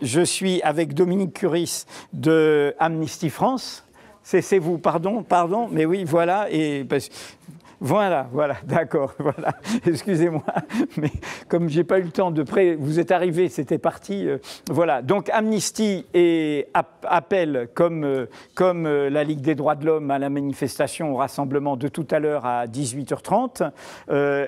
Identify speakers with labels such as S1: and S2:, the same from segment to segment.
S1: Je suis avec Dominique Curis de Amnesty France. C'est vous, pardon, mais oui, voilà. Voilà, d'accord, voilà. Excusez-moi, mais comme j'ai pas eu le temps de vous êtes arrivé, c'était parti. Voilà. Donc Amnesty appelle comme la Ligue des droits de l'homme à la manifestation, au rassemblement de tout à l'heure à 18h30.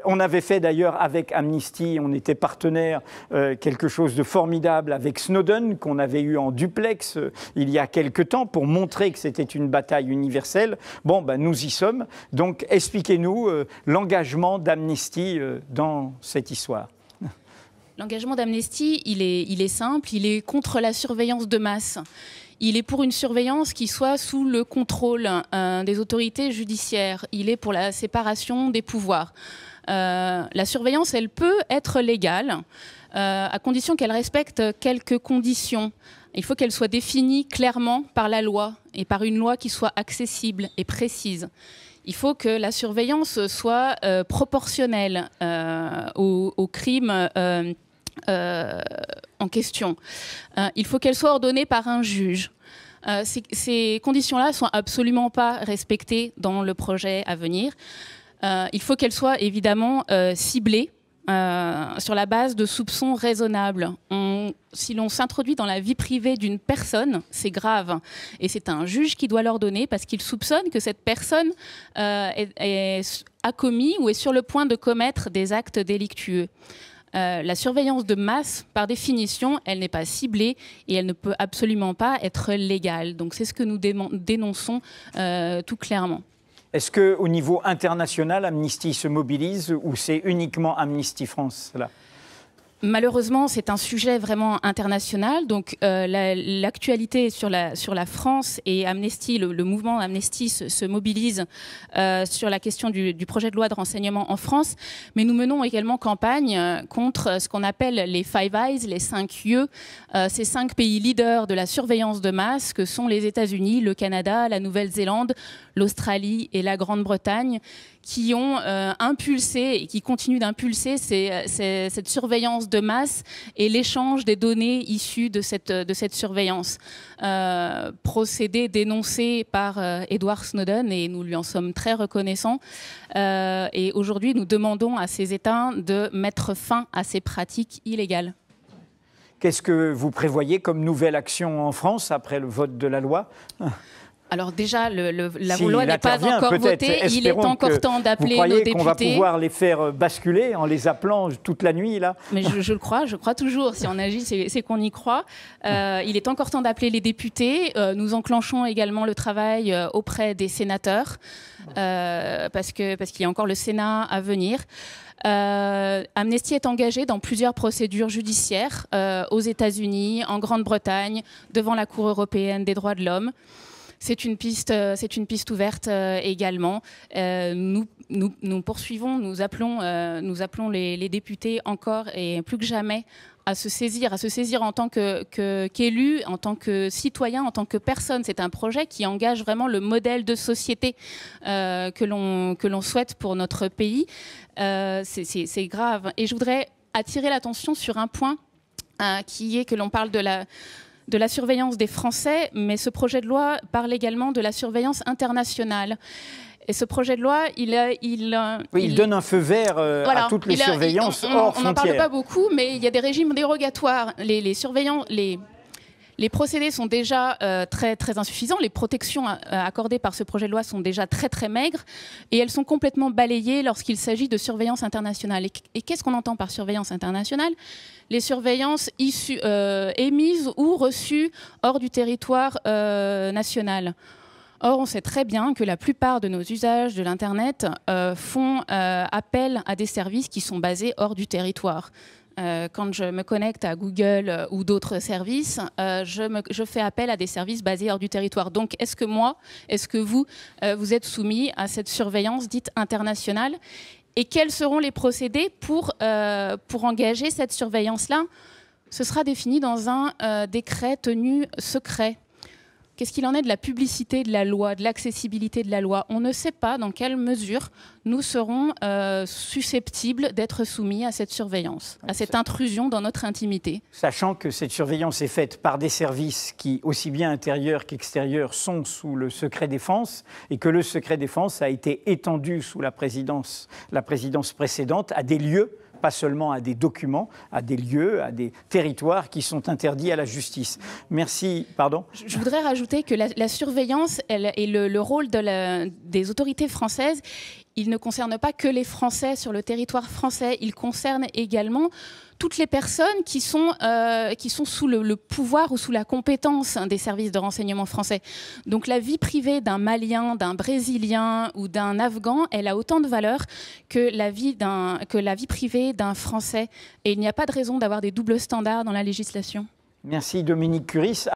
S1: On avait fait d'ailleurs avec Amnesty, on était partenaire, quelque chose de formidable avec Snowden qu'on avait eu en duplex il y a quelque temps pour montrer que c'était une bataille universelle. Bon, ben nous y sommes. Donc expliquez-nous l'engagement d'Amnesty dans cette histoire.
S2: L'engagement d'Amnesty, il est simple, il est contre la surveillance de masse. Il est pour une surveillance qui soit sous le contrôle des autorités judiciaires. Il est pour la séparation des pouvoirs. La surveillance, elle peut être légale, à condition qu'elle respecte quelques conditions. Il faut qu'elle soit définie clairement par la loi et par une loi qui soit accessible et précise. Il faut que la surveillance soit proportionnelle au crime en question. Il faut qu'elle soit ordonnée par un juge. Ces conditions-là ne sont absolument pas respectées dans le projet à venir. Il faut qu'elle soit évidemment ciblée sur la base de soupçons raisonnables. Si l'on s'introduit dans la vie privée d'une personne, c'est grave. Et c'est un juge qui doit l'ordonner parce qu'il soupçonne que cette personne a commis ou est sur le point de commettre des actes délictueux. La surveillance de masse, par définition, elle n'est pas ciblée et elle ne peut absolument pas être légale. Donc c'est ce que nous dénonçons tout clairement.
S1: Est-ce qu'au niveau international, Amnesty se mobilise ou c'est uniquement Amnesty France là ?
S2: Malheureusement, c'est un sujet vraiment international. Donc, l'actualité sur la France et Amnesty, le mouvement Amnesty se mobilise sur la question du projet de loi de renseignement en France. Mais nous menons également campagne contre ce qu'on appelle les Five Eyes, les 5 yeux, ces 5 pays leaders de la surveillance de masse que sont les États-Unis, le Canada, la Nouvelle-Zélande, l'Australie et la Grande-Bretagne, qui ont impulsé et qui continuent d'impulser cette surveillance de masse et l'échange des données issues de cette surveillance. Procédé dénoncé par Edward Snowden et nous lui en sommes très reconnaissants. Et aujourd'hui, nous demandons à ces États de mettre fin à ces pratiques illégales.
S1: Qu'est-ce que vous prévoyez comme nouvelle action en France après le vote de la loi ?
S2: Alors déjà, la loi n'est pas encore votée. Il est encore temps d'appeler nos députés.
S1: Vous croyez qu'on va pouvoir les faire basculer en les appelant toute la nuit là ?
S2: Mais je le crois, je crois toujours. Si on agit, c'est qu'on y croit. Il est encore temps d'appeler les députés. Nous enclenchons également le travail auprès des sénateurs parce qu'il y a encore le Sénat à venir. Amnesty est engagé dans plusieurs procédures judiciaires aux États-Unis, en Grande-Bretagne, devant la Cour européenne des droits de l'homme. C'est une piste ouverte également. Nous poursuivons, nous appelons les députés encore et plus que jamais à se saisir en tant qu'élus, en tant que citoyens, en tant que personnes. C'est un projet qui engage vraiment le modèle de société que l'on souhaite pour notre pays. C'est grave. Et je voudrais attirer l'attention sur un point qui est que l'on parle de la surveillance des Français, mais ce projet de loi parle également de la surveillance internationale. Et ce projet de loi, il donne un feu vert
S1: à toutes les surveillances hors frontières.
S2: On n'en parle pas beaucoup, mais il y a des régimes dérogatoires. Les procédés sont déjà très, très insuffisants. Les protections accordées par ce projet de loi sont déjà très, très maigres. Et elles sont complètement balayées lorsqu'il s'agit de surveillance internationale. Et qu'est-ce qu'on entend par surveillance internationale ? Les surveillances émises ou reçues hors du territoire national. Or, on sait très bien que la plupart de nos usages de l'Internet font appel à des services qui sont basés hors du territoire. Quand je me connecte à Google ou d'autres services, je fais appel à des services basés hors du territoire. Donc, est-ce que vous, vous êtes soumis à cette surveillance dite internationale ? Et quels seront les procédés pour engager cette surveillance-là ? Ce sera défini dans un décret tenu secret. Qu'est-ce qu'il en est de la publicité de la loi, de l'accessibilité de la loi? On ne sait pas dans quelle mesure nous serons susceptibles d'être soumis à cette surveillance, à cette intrusion dans notre intimité.
S1: Sachant que cette surveillance est faite par des services qui, aussi bien intérieurs qu'extérieurs, sont sous le secret défense, et que le secret défense a été étendu sous la présidence précédente à des lieux, pas seulement à des documents, à des lieux, à des territoires qui sont interdits à la justice. Merci. Pardon ?
S2: Je voudrais rajouter que la surveillance et le rôle des autorités françaises, il ne concerne pas que les Français sur le territoire français, il concerne également toutes les personnes qui sont sous le pouvoir ou sous la compétence des services de renseignement français. Donc la vie privée d'un Malien, d'un Brésilien ou d'un Afghan, elle a autant de valeur que la vie privée d'un Français. Et il n'y a pas de raison d'avoir des doubles standards dans la législation.
S1: Merci Dominique Curis.